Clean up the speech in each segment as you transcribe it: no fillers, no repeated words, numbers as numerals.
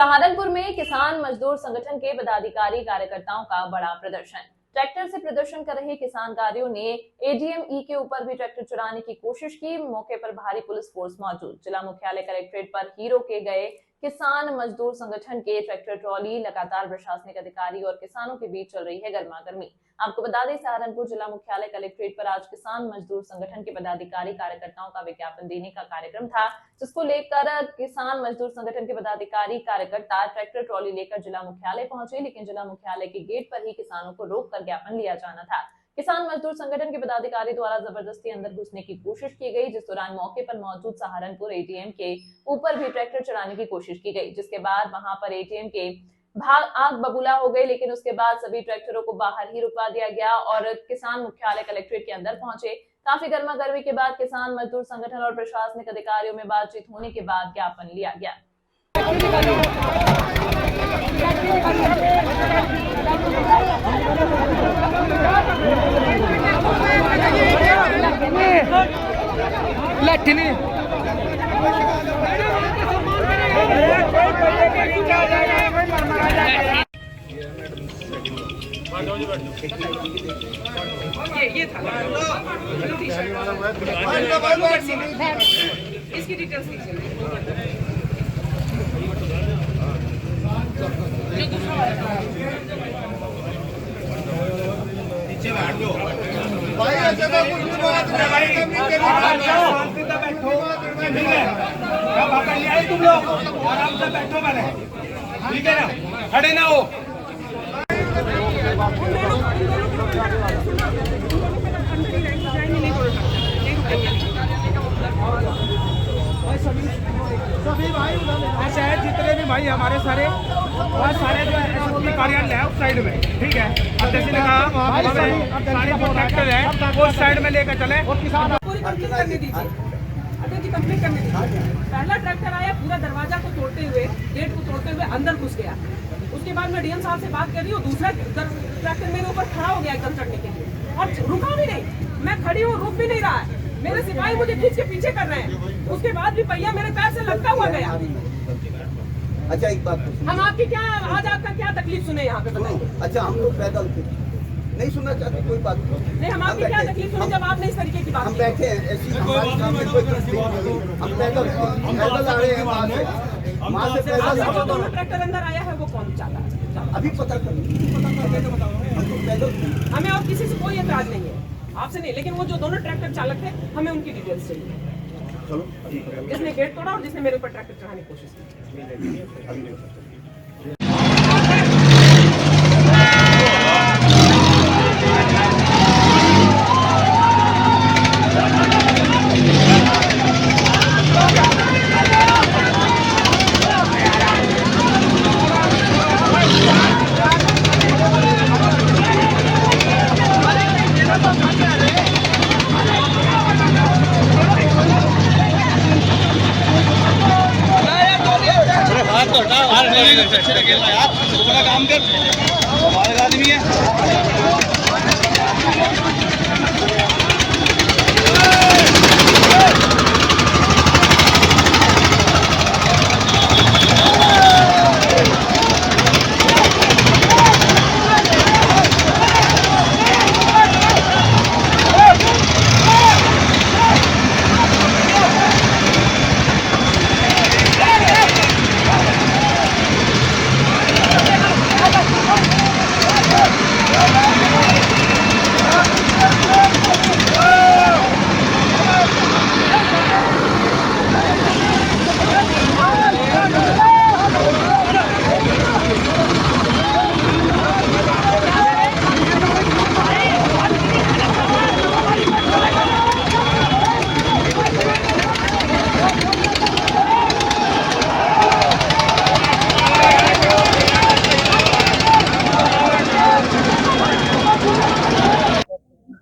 सहारनपुर में किसान मजदूर संगठन के पदाधिकारी कार्यकर्ताओं का बड़ा प्रदर्शन। ट्रैक्टर से प्रदर्शन कर रहे किसानकारियों ने एडीएम-ई के ऊपर भी ट्रैक्टर चुराने की कोशिश की। मौके पर भारी पुलिस फोर्स मौजूद। जिला मुख्यालय कलेक्ट्रेट पर हीरो के गए किसान मजदूर संगठन के ट्रैक्टर ट्रॉली। लगातार प्रशासनिक अधिकारी और किसानों के बीच चल रही है गर्मागर्मी। आपको बता दें, सहारनपुर जिला मुख्यालय कलेक्ट्रेट पर आज किसान मजदूर संगठन के पदाधिकारी कार्यकर्ताओं का विज्ञापन देने का कार्यक्रम था, जिसको लेकर किसान मजदूर संगठन के पदाधिकारी कार्यकर्ता ट्रैक्टर ट्रॉली लेकर जिला मुख्यालय पहुंचे, लेकिन जिला मुख्यालय के गेट पर ही किसानों को रोककर ज्ञापन लिया जाना था। किसान मजदूर संगठन के पदाधिकारी द्वारा जबरदस्ती अंदर घुसने की कोशिश की गई, जिस दौरान मौके पर मौजूद सहारनपुर एटीएम के ऊपर भी ट्रैक्टर चलाने की कोशिश की गई, जिसके बाद वहां पर एटीएम के आग बबूला हो गई। लेकिन उसके बाद सभी ट्रैक्टरों को बाहर ही रुकवा दिया गया और किसान मुख्यालय कलेक्ट्रेट के अंदर पहुंचे। काफी गर्मागर्मी के बाद किसान मजदूर संगठन और प्रशासनिक अधिकारियों में बातचीत होने के बाद ज्ञापन लिया गया। ये था इसकी डिटेल्स लीजिए। नीचे बैठ जाओ भाई, ऐसे तो कुछ बात बैठो, तुम लोग आराम से बैठो, पहले ठीक है ना, खड़े ना हो। सभी भाई शायद जितने भी भाई हमारे सारे जो एसएसपी कार्यालय है उस साइड में, ठीक है। अब जैसे ने कहा सारे जो ट्रैक्टर है वो साइड में लेकर चले और किसान पूरी कंप्लीट करने दीजिए। अटल जी कंप्लीट करने दीजिए। पहला ट्रैक्टर आया, पूरा दरवाजा को तोड़ते हुए, गेट को तोड़ते हुए अंदर घुस गया। उसके बाद मैं डीएम साहब से बात कर रही हूँ, दूसरा ट्रैक्टर मेरे ऊपर खड़ा हो गया एकदम चढ़ने के लिए और रुका भी नहीं। मैं खड़ी हूँ, रुक भी नहीं रहा है। मेरे सिपाही मुझे खींच के पीछे कर रहे हैं। उसके बाद भी पहिया मेरे पैर से लटका हुआ गया। अच्छा एक बात, हम आपकी क्या आज आपका क्या तकलीफ सुने यहाँ पे बताइए। अच्छा हम लोग पैदल थे, नहीं सुनना चाहते, कोई बात नहीं। हम आपकी क्या तकलीफ सुने जब आपने इस तरीके की बात। हम बैठे हैं, ऐसी हमारे सामने कोई तकलीफ नहीं। हम पैदल आ रहे हैं वहाँ से पैदल। दोनों ट्रैक्टर अंदर आया है वो कौन चाहता है अभी पता कर पैदल। हमें और किसी से कोई एतराज नहीं है, आपसे नहीं, लेकिन वो जो दोनों ट्रैक्टर चालक थे हमें उनकी डिटेल्स चाहिए। चलो, जिसने गेट तोड़ा और जिसने मेरे ऊपर ट्रैक्टर चढ़ाने की कोशिश की। काम कर, हमारे आदमी है।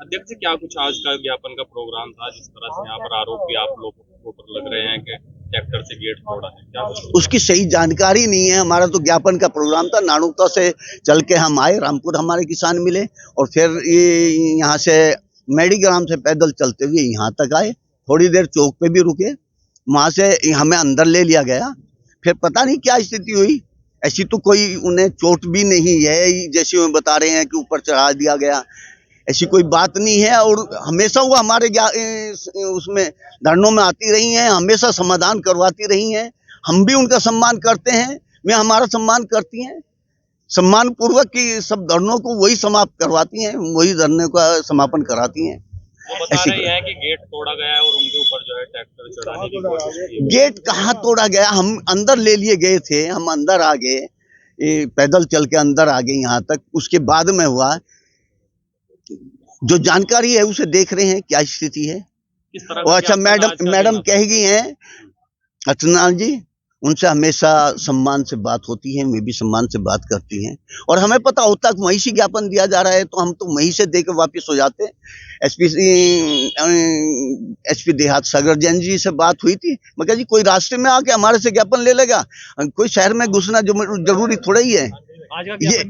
अध्यक्ष, क्या कुछ आज का ज्ञापन का प्रोग्राम था, जिस तरह से यहाँ पर आरोप भी आप लोगों के ऊपर लग रहे हैं कि ट्रैक्टर से गेट तोड़ा है, क्या उसकी सही जानकारी नहीं है। हमारा तो ज्ञापन का प्रोग्राम था, नानुकता से चल के हम आए, रामपुर हमारे किसान मिले और फिर ये यहाँ से मेडीग्राम से पैदल चलते हुए यहाँ तक आए। थोड़ी देर चौक पे भी रुके, वहां से हमें अंदर ले लिया गया। फिर पता नहीं क्या स्थिति हुई, ऐसी तो कोई उन्हें चोट भी नहीं है, जैसे वो बता रहे हैं कि ऊपर चढ़ा दिया गया, ऐसी कोई बात नहीं है। और हमेशा वो हमारे उसमें धरनों में आती रही हैं, हमेशा समाधान करवाती रही हैं। हम भी उनका सम्मान करते हैं, वे हमारा सम्मान करती हैं। सम्मान पूर्वक की सब धरनों को वही समाप्त करवाती हैं, वही धरने का समापन कराती हैं। वो बता रही है कि गेट तोड़ा गया है और उनके ऊपर जो है ट्रैक्टर चढ़ाने की कोशिश की। गेट कहाँ तोड़ा गया? हम अंदर ले लिए गए थे, हम अंदर आ गए, पैदल चल के अंदर आ गए यहाँ तक। उसके बाद में हुआ, जो जानकारी है उसे देख रहे हैं क्या स्थिति है। किस तरह और अच्छा, मैडम कह गई हैं अर्चना जी, उनसे हमेशा सम्मान से बात होती है, वे भी सम्मान से बात करती हैं। और हमें पता होता है कि वहीं से ज्ञापन दिया जा रहा है, तो हम तो वहीं से देकर वापस हो जाते। एसपी देहात सागर जैन जी से बात हुई थी, मैं कहा जी कोई रास्ते में आके हमारे से ज्ञापन ले लेगा, कोई शहर में घुसना जरूरी थोड़ा ही है।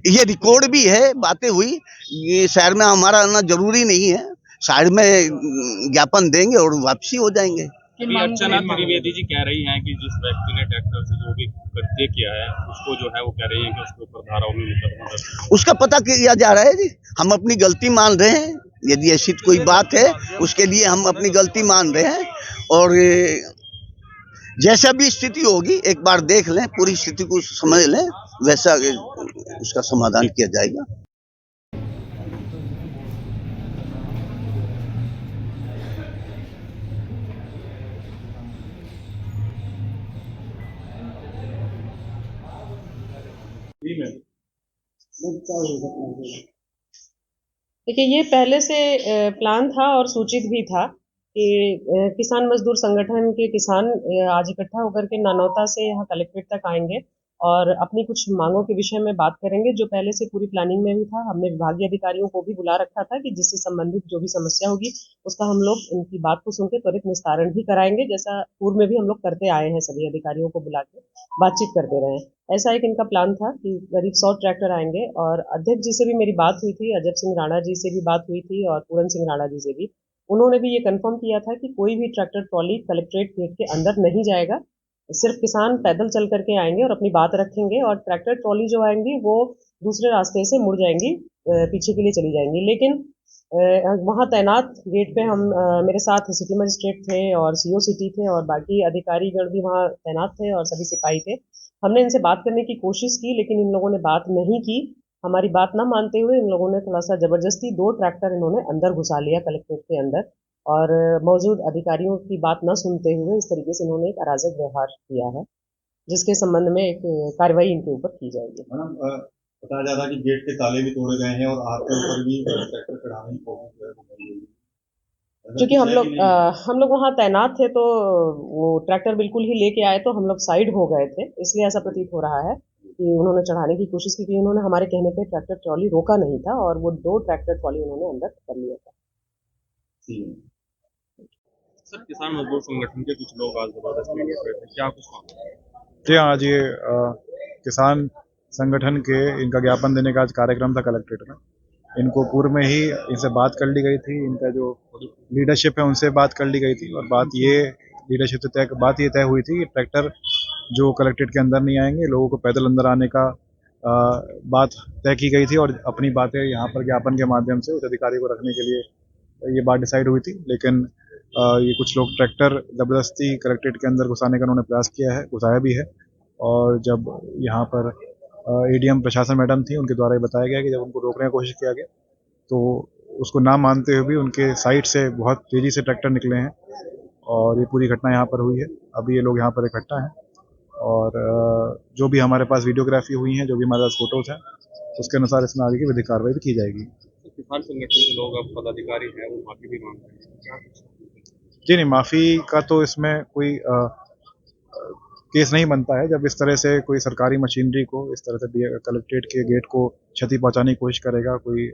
ये रिकॉर्ड भी है, बातें हुई, ये शहर में हमारा आना जरूरी नहीं है, साइड में ज्ञापन देंगे और वापसी हो जाएंगे। अभी अर्चना त्रिवेदी जी कह रही हैं कि जिस व्यक्ति ने ट्रैक्टर से जो भी कृत्य किया है उसको जो है वो कह रही है कि उसके ऊपर धाराओं में मुकदमा दर्ज। उसका पता किया जा रहा है जी, हम अपनी गलती मान रहे हैं। यदि ऐसी कोई बात है उसके लिए हम अपनी गलती मान रहे हैं, और जैसा भी स्थिति होगी एक बार देख लें, पूरी स्थिति को समझ लें, वैसा उसका समाधान किया जाएगा। देखिए, ये पहले से प्लान था और सूचित भी था कि किसान मजदूर संगठन के किसान आज इकट्ठा होकर के नानौता से यहाँ कलेक्ट्रेट तक आएंगे और अपनी कुछ मांगों के विषय में बात करेंगे, जो पहले से पूरी प्लानिंग में भी था। हमने विभागीय अधिकारियों को भी बुला रखा था कि जिससे संबंधित जो भी समस्या होगी उसका हम लोग उनकी बात को सुनकर त्वरित निस्तारण भी कराएंगे, जैसा पूर्व में भी हम लोग करते आए हैं। सभी अधिकारियों को बुला के बातचीत करते रहे। ऐसा एक इनका प्लान था कि करीब 100 ट्रैक्टर आएंगे। और अध्यक्ष जी से भी मेरी बात हुई थी, अजब सिंह राणा जी से भी बात हुई थी और पूरन सिंह राणा जी से भी। उन्होंने भी ये कंफर्म किया था कि कोई भी ट्रैक्टर ट्रॉली कलेक्ट्रेट गेट के अंदर नहीं जाएगा, सिर्फ किसान पैदल चल करके आएंगे और अपनी बात रखेंगे, और ट्रैक्टर ट्रॉली जो आएंगी वो दूसरे रास्ते से मुड़ जाएंगी, पीछे के लिए चली जाएंगी। लेकिन वहाँ तैनात गेट पे हम मेरे साथ सिटी मजिस्ट्रेट थे और सीओ सिटी थे और बाकी अधिकारीगण भी वहाँ तैनात थे और सभी सिपाही थे। हमने इनसे बात करने की कोशिश की, लेकिन इन लोगों ने बात नहीं की। हमारी बात ना मानते हुए इन लोगों ने थोड़ा सा जबरदस्ती 2 ट्रैक्टर इन्होंने अंदर घुसा लिया कलेक्ट्रेट के अंदर, और मौजूद अधिकारियों की बात न सुनते हुए इस तरीके से इन्होंने एक अराजक व्यवहार किया है, जिसके संबंध में एक कार्रवाई इनके ऊपर की जाएगी। मैडम, बताया जा रहा है कि गेट के ताले भी तोड़े गए हैं और आपके ऊपर भी ट्रैक्टर चढ़ाने की कोशिश है। क्योंकि हम लोग वहाँ तैनात थे, तो वो ट्रैक्टर बिल्कुल ही लेके आए तो हम लोग साइड हो गए थे, इसलिए ऐसा प्रतीत हो रहा है कि उन्होंने चढ़ाने की कोशिश की थी। उन्होंने हमारे कहने पे ट्रैक्टर ट्रॉली रोका नहीं था और वो 2 ट्रैक्टर ट्रॉली उन्होंने अंदर कर लिया था। सर, किसान मजदूर संगठन के कुछ लोग आज जबरदस्त मीडिया पे थे, क्या कुछ मामला है? जी हाँ, आज ये किसान संगठन के इनका ज्ञापन देने का आज कार्यक्रम था कलेक्ट्रेट में। इनको पूर्व में ही इनसे बात कर ली गई थी, इनका जो लीडरशिप है उनसे बात कर ली गई थी, और बात ये लीडरशिप से बात ये तय हुई थी कि ट्रैक्टर जो कलेक्ट्रेट के अंदर नहीं आएंगे, लोगों को पैदल अंदर आने का बात तय की गई थी, और अपनी बातें यहाँ पर ज्ञापन के माध्यम से उस अधिकारी को रखने के लिए ये बात डिसाइड हुई थी। लेकिन ये कुछ लोग ट्रैक्टर ज़बरदस्ती कलेक्ट्रेट के अंदर घुसाने का उन्होंने प्रयास किया है, घुसाया भी है। और जब यहाँ पर एडीएम प्रशासन मैडम थी, उनके द्वारा ये बताया गया कि जब उनको रोकने की कोशिश किया गया तो उसको ना मानते हुए भी उनके साइड से बहुत तेज़ी से ट्रैक्टर निकले हैं, और ये पूरी घटना यहाँ पर हुई है। अभी ये लोग यहाँ पर इकट्ठा हैं, और जो भी हमारे पास वीडियोग्राफी हुई है, जो भी हमारे पास फोटोज़ हैं, उसके अनुसार इसमें आगे की विधिक कार्रवाई भी की जाएगी। किसान संगठन के लोग अब पदाधिकारी हैं, वो माफी भी मांग रहे हैं, क्या कुछ? जी नहीं, माफ़ी का तो इसमें कोई केस नहीं बनता है। जब इस तरह से कोई सरकारी मशीनरी को इस तरह से कलेक्ट्रेट के गेट को क्षति पहुंचाने की कोशिश करेगा, कोई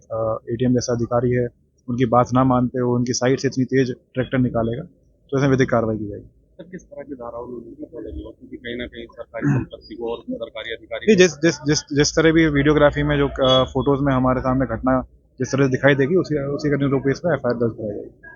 एडीएम जैसा अधिकारी है, उनकी बात ना मानते हुए उनकी साइड से इतनी तेज ट्रैक्टर निकालेगा, तो इसमें विधिक कार्रवाई की जाएगी। सर, किस तरह की धाराओं में क्योंकि कहीं ना कहीं सरकारी संपत्ति को और सरकारी अधिकारी जिस तरह भी वीडियोग्राफी में जो फोटोज में हमारे सामने घटना जिस तरह दिखाई देगी, उसी के अनुरूप इसमें एफआईआर दर्ज कराई जाएगी।